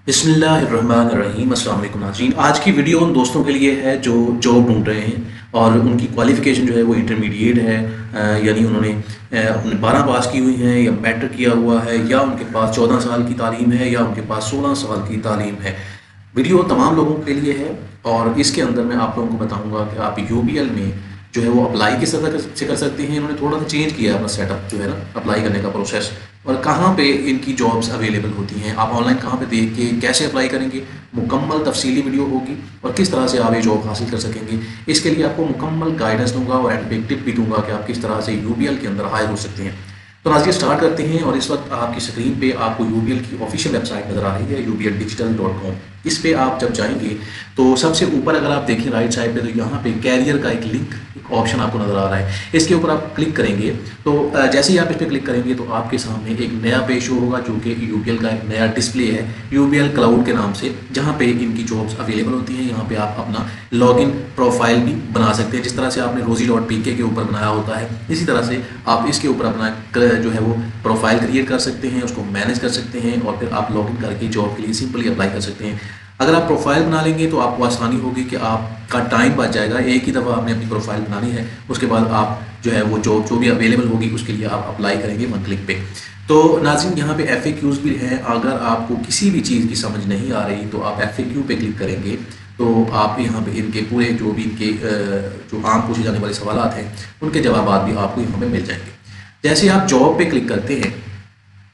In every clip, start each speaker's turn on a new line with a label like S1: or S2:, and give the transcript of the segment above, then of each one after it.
S1: बिस्मिल्लाहिर्रहमानिर्रहीम। अस्सलाम वालेकुम नाज़रीन। आज की वीडियो उन दोस्तों के लिए है जो जॉब ढूंढ रहे हैं और उनकी क्वालिफ़िकेशन जो है वो इंटरमीडिएट है। यानी उन्होंने अपने 12 पास की हुई है या मैट्रिक किया हुआ है, या उनके पास 14 साल की तालीम है, या उनके पास 16 साल की तालीम है। वीडियो तमाम लोगों के लिए है और इसके अंदर मैं आप लोगों को बताऊँगा कि आप यूबीएल में जो है वो अप्लाई किस तरह से कर सकते हैं। इन्होंने थोड़ा सा चेंज किया है अपना सेटअप जो है ना, अप्लाई करने का प्रोसेस, और कहाँ पे इनकी जॉब्स अवेलेबल होती हैं, आप ऑनलाइन कहाँ पे देख के कैसे अप्लाई करेंगे। मुकम्मल तफसीली वीडियो होगी और किस तरह से आप ये जॉब हासिल कर सकेंगे। इसके लिए आपको मुकम्मल गाइडेंस दूंगा और एंड पे एक टिप भी दूंगा कि आप किस तरह से यूबीएल के अंदर हायर हो सकते हैं। तो नाज़रीन स्टार्ट करते हैं। और इस वक्त आपकी स्क्रीन पे आपको यूबीएल की ऑफिशियल वेबसाइट नज़र आ रही है, ubl-digital.com। इस पे आप जब जाएंगे तो सबसे ऊपर अगर आप देखें राइट साइड पे, तो यहाँ पे कैरियर का एक लिंक, एक ऑप्शन आपको नज़र आ रहा है। इसके ऊपर आप क्लिक करेंगे तो जैसे ही आप इस पर क्लिक करेंगे तो आपके सामने एक नया पेज शो होगा जो कि यूबीएल का एक नया डिस्प्ले है, यूबीएल क्लाउड के नाम से, जहाँ पे इनकी जॉब्स अवेलेबल होती हैं। यहाँ पे आप अपना लॉगिन प्रोफाइल भी बना सकते हैं, जिस तरह से आपने rozy.pk के ऊपर बनाया होता है, इसी तरह से आप इसके ऊपर अपना जो है वो प्रोफाइल क्रिएट कर सकते हैं, उसको मैनेज कर सकते हैं और फिर आप लॉगिन करके जॉब के लिए सिंपली अप्लाई कर सकते हैं। अगर आप प्रोफाइल बना लेंगे तो आपको आसानी होगी कि आपका टाइम बच जाएगा। एक ही दफ़ा आपने अपनी प्रोफाइल बनानी है, उसके बाद आप जो है वो जॉब जो भी अवेलेबल होगी उसके लिए आप अप्लाई करेंगे वन क्लिक पे। तो नाज़रीन यहाँ पे FAQs भी हैं। अगर आपको किसी भी चीज़ की समझ नहीं आ रही तो आप FAQ पे क्लिक करेंगे तो आप यहाँ पे इनके पूरे जो भी इनके जो आम पूछे जाने वाले सवाल हैं उनके जवाब भी आपको यहाँ पे मिल जाएंगे। जैसे आप जॉब पे क्लिक करते हैं,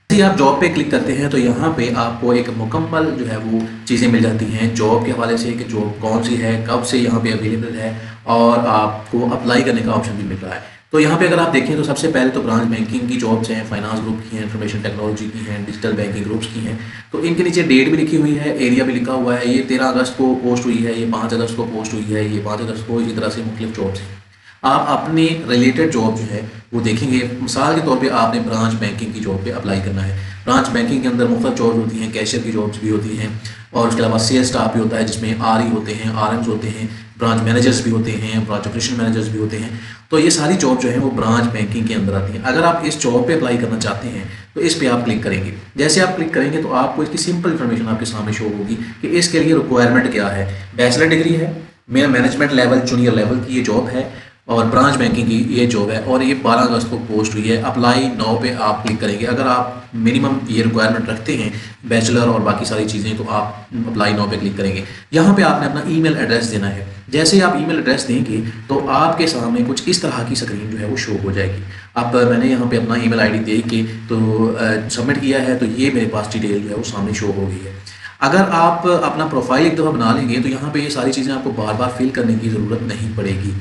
S1: यदि आप जॉब पे क्लिक करते हैं तो यहाँ पे आपको एक मुकम्मल जो है वो चीज़ें मिल जाती हैं जॉब के हवाले से, कि जॉब कौन सी है, कब से यहाँ पे अवेलेबल है, और आपको अप्लाई करने का ऑप्शन भी मिल रहा है। तो यहाँ पे अगर आप देखें तो सबसे पहले तो ब्रांच बैंकिंग की जॉब्स हैं, फाइनेंस ग्रुप की हैं, इंफॉर्मेशन टेक्नोलॉजी की हैं, डिजिटल बैंकिंग ग्रुप्स की हैं। तो इनके नीचे डेट भी लिखी हुई है, एरिया भी लिखा हुआ है। ये 13 अगस्त को पोस्ट हुई है, ये 5 अगस्त को पोस्ट हुई है, ये 5 अगस्त को, इसी तरह से मुख्तलिफ जॉब्स हैं। आप अपने रिलेटेड जॉब जो है वो देखेंगे। मिसाल के तौर पे आपने ब्रांच बैंकिंग की जॉब पे अप्लाई करना है। ब्रांच बैंकिंग के अंदर मुख्तलिफ जॉब्स होती हैं, कैशियर की जॉब्स भी होती हैं, और उसके अलावा सेल्स स्टाफ भी होता है जिसमें RE होते हैं, RMs होते हैं, ब्रांच मैनेजर्स भी होते हैं, ब्रांच ऑपरेशन मैनेजर्स भी होते हैं। तो ये सारी जॉब जो है वो ब्रांच बैंकिंग के अंदर आती हैं। अगर आप इस जॉब पे अप्लाई करना चाहते हैं तो इस पे आप क्लिक करेंगे। जैसे आप क्लिक करेंगे तो आपको इसकी सिंपल इन्फॉर्मेशन आपके सामने शो होगी कि इसके लिए रिक्वायरमेंट क्या है। बैचलर डिग्री है, मेरा मैनेजमेंट लेवल जूनियर लेवल की ये जॉब है, और ब्रांच बैंकिंग की ये जॉब है, और ये 12 अगस्त को पोस्ट हुई है। अप्लाई नाउ पे आप क्लिक करेंगे। अगर आप मिनिमम ये रिक्वायरमेंट रखते हैं, बैचलर और बाकी सारी चीज़ें, तो आप अप्लाई नाउ पे क्लिक करेंगे। यहाँ पे आपने अपना ईमेल एड्रेस देना है। जैसे ही आप ईमेल एड्रेस देंगे तो आपके सामने कुछ इस तरह की स्क्रीन जो है वो शो हो जाएगी। अब मैंने यहाँ पे अपना ईमेल ID दे के तो सबमिट किया है, तो ये मेरे पास डिटेल जो है वो सामने शो हो गई है। अगर आप अपना प्रोफाइल एक दफ़ा बना लेंगे तो यहाँ पे ये सारी चीज़ें आपको बार बार फिल करने की ज़रूरत नहीं पड़ेगी।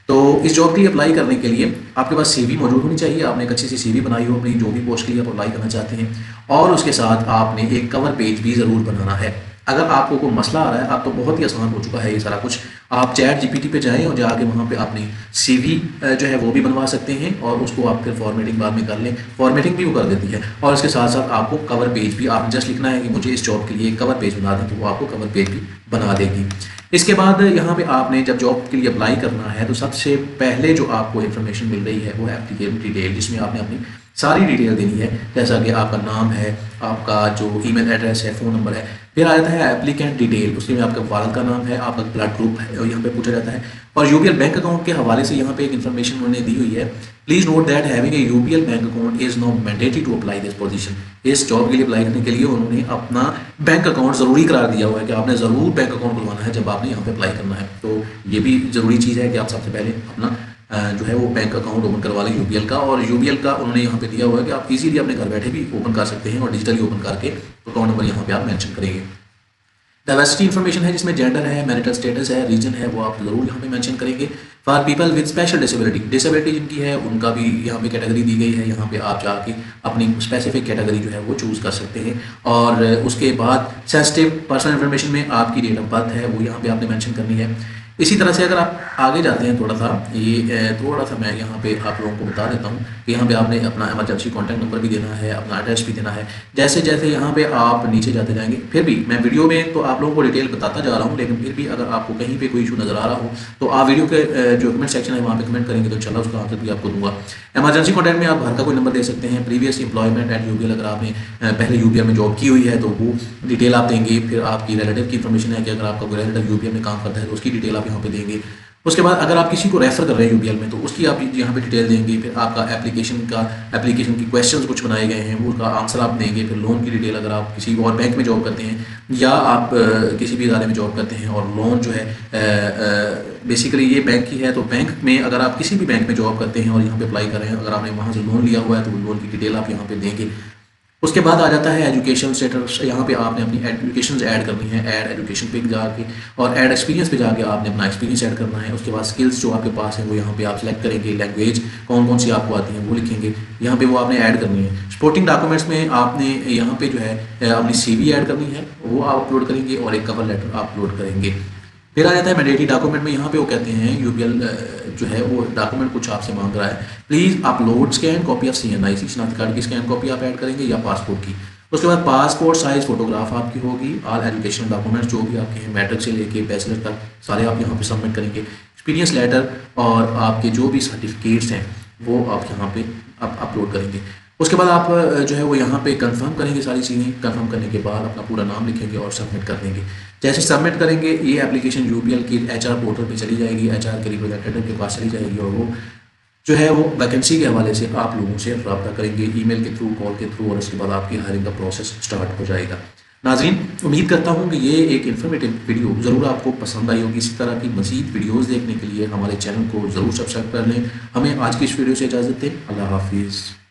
S1: तो इस जॉब के लिए अप्लाई करने के लिए आपके पास CV मौजूद होनी चाहिए। आपने एक अच्छी सी CV बनाई हो अपनी जो भी पोस्ट के लिए आप अप्लाई करना चाहते हैं, और उसके साथ आपने एक कवर पेज भी ज़रूर बनाना है। अगर आपको कोई मसला आ रहा है, आप तो बहुत ही आसान हो चुका है ये सारा कुछ, आप ChatGPT पे जाएँ और जाके वहाँ पे अपनी CV जो है वो भी बनवा सकते हैं, और उसको आप फिर फॉर्मेटिंग बाद में कर लें। फॉर्मेटिंग भी वो कर देती है, और इसके साथ साथ आपको कवर पेज भी, आप जस्ट लिखना है कि मुझे इस जॉब के लिए एक कवर पेज बना दें, तो वो आपको कवर पेज भी बना देगी। इसके बाद यहाँ पे आपने जब जॉब के लिए अप्लाई करना है तो सबसे पहले जो आपको इन्फॉर्मेशन मिल रही है वो है एप्लीकेशन डिटेल, जिसमें आपने अपनी सारी डिटेल देनी है, जैसा कि आपका नाम है, आपका जो ईमेल एड्रेस है, फ़ोन नंबर है। फिर आ जाता है एप्लीकेंट डिटेल, उसमें आपका वालिद का नाम है, आपका ब्लड ग्रुप है, और यहाँ पे पूछा जाता है। और यूबीएल बैंक अकाउंट के हवाले से यहाँ पे एक इन्फॉर्मेशन उन्होंने दी हुई है। Please note that having a UBL bank account is not mandatory to apply this position. इस जॉब के लिए अप्लाई करने के लिए उन्होंने अपना बैंक अकाउंट ज़रूरी करार दिया हुआ है कि आपने ज़रूर बैंक अकाउंट खुलवाना है जब आपने यहाँ पे अप्लाई करना है। तो ये भी ज़रूरी चीज़ है कि आप सबसे पहले अपना जो है वो बैंक अकाउंट ओपन करवा लें यूबीएल का। और यूबीएल का उन्होंने यहाँ पे दिया हुआ है कि आप इजीली अपने घर बैठे भी ओपन कर सकते हैं, और डिजिटली ओपन करके अकाउंट नंबर यहाँ पे आप मेंशन करेंगे। डाइवर्सिटी इन्फॉर्मेशन है जिसमें जेंडर है, मैरिटल स्टेटस है, रीजन है, वो आप ज़रूर यहाँ पे मेंशन करेंगे। For people with special disability जिनकी है उनका भी यहाँ पे कैटेगरी दी गई है। यहाँ पे आप जाके अपनी स्पेसिफिक कैटेगरी जो है वो चूज़ कर सकते हैं। और उसके बाद सेंसिटिव पर्सनल इन्फॉर्मेशन में आपकी डेट ऑफ बर्थ है वो यहाँ पे आपने मेंशन करनी है। इसी तरह से अगर आप आगे जाते हैं थोड़ा सा, ये थोड़ा सा मैं यहाँ पे आप लोगों को बता देता हूँ कि यहाँ पे आपने अपना इमरजेंसी कॉन्टैक्ट नंबर भी देना है, अपना एड्रेस भी देना है। जैसे जैसे यहाँ पे आप नीचे जाते जाएंगे, फिर भी मैं वीडियो में तो आप लोगों को डिटेल बताता जा रहा हूँ, लेकिन फिर भी अगर आपको कहीं पे कोई इशू नज़र आ रहा हो तो आप वीडियो के जो कमेंट सेक्शन है वहाँ पे कमेंट करेंगे तो इंशाल्लाह उसका आंसर भी आपको दूंगा। इमरजेंसी कॉन्टैक्ट में आप घर का कोई नंबर दे सकते हैं, प्रीवियस एम्प्लॉयमेंट एट यूबीएल, अगर आपने पहले यूबीएल में जॉब की हुई है तो वो डिटेल आप देंगे। फिर आपकी रिलेटिव की इन्फॉर्मेशन है कि अगर आपका कोई रिलेटिव यूबीएल में काम करता है तो उसकी डिटेल आप यहाँ पे देंगे। उसके बाद अगर आप किसी को रेफ़र कर रहे हैं यूबीएल में तो उसकी आप यहाँ पे डिटेल देंगे। फिर आपका एप्लीकेशन की क्वेश्चंस कुछ बनाए गए हैं वो उसका आंसर आप देंगे। फिर लोन की डिटेल, अगर आप किसी और बैंक में जॉब करते हैं या आप किसी भी इदारे में जॉब करते हैं और लोन जो है बेसिकली ये बैंक की है, तो बैंक में अगर आप किसी भी बैंक में जॉब करते हैं और यहाँ पे अप्लाई कर रहे हैं, अगर आपने वहाँ से लोन लिया हुआ है तो वो लोन की डिटेल आप यहाँ पे देंगे। उसके बाद आ जाता है एजुकेशन स्टेटस। यहाँ पे आपने अपनी एजुकेशन ऐड करनी है, ऐड एजुकेशन पे जाके, और ऐड एक्सपीरियंस पे जाके आपने अपना एक्सपीरियंस ऐड करना है। उसके बाद स्किल्स जो आपके पास है वो यहाँ पे आप सेलेक्ट करेंगे, लैंग्वेज कौन कौन सी आपको आती है वो लिखेंगे, यहाँ पे वो आपने ऐड करनी है। सपोर्टिंग डॉक्यूमेंट्स में आपने यहाँ पे जो है अपनी CV ऐड करनी है, वो आप अपलोड करेंगे, और एक कवर लेटर आप अपलोड करेंगे। फिर आ जाता है मैंडेटरी डॉक्यूमेंट में, यहाँ पे वो कहते हैं यूबीएल जो है वो डॉक्यूमेंट कुछ आपसे मांग रहा है, please upload scan copy of CNIC, शनाख्ती कार्ड की स्कैन कॉपी आप ऐड करेंगे या पासपोर्ट की। उसके बाद पासपोर्ट साइज फोटोग्राफ आपकी होगी। ऑल एजुकेशनल डॉक्यूमेंट्स जो भी आपके हैं, मैट्रिक से लेके बैचलर तक सारे आप यहाँ पे सबमिट करेंगे। एक्सपीरियंस लेटर और आपके जो भी सर्टिफिकेट्स हैं वो आप यहाँ पे अपलोड करेंगे। उसके बाद आप जो है वो यहाँ पे कंफर्म करेंगे सारी चीज़ें। कंफर्म करने के बाद अपना पूरा नाम लिखेंगे और सबमिट कर देंगे। जैसे सबमिट करेंगे ये एप्लीकेशन यूबीएल की HR पोर्टल पे चली जाएगी, HR के रिप्रेजेंटेटिव के पास चली जाएगी, और वो जो है वो वैकेंसी के हवाले से आप लोगों से रब्ता करेंगे ईमेल के थ्रू, कॉल के थ्रू, और उसके बाद आपकी हायरिंग का प्रोसेस स्टार्ट हो जाएगा। नाज़रीन, उम्मीद करता हूँ कि ये एक इन्फॉर्मेटिव वीडियो ज़रूर आपको पसंद आई होगी। इसी तरह की मज़ीद वीडियोज़ देखने के लिए हमारे चैनल को ज़रूर सब्सक्राइब कर लें। हमें आज की इस वीडियो से इजाज़त दें। अल्लाह हाफिज़।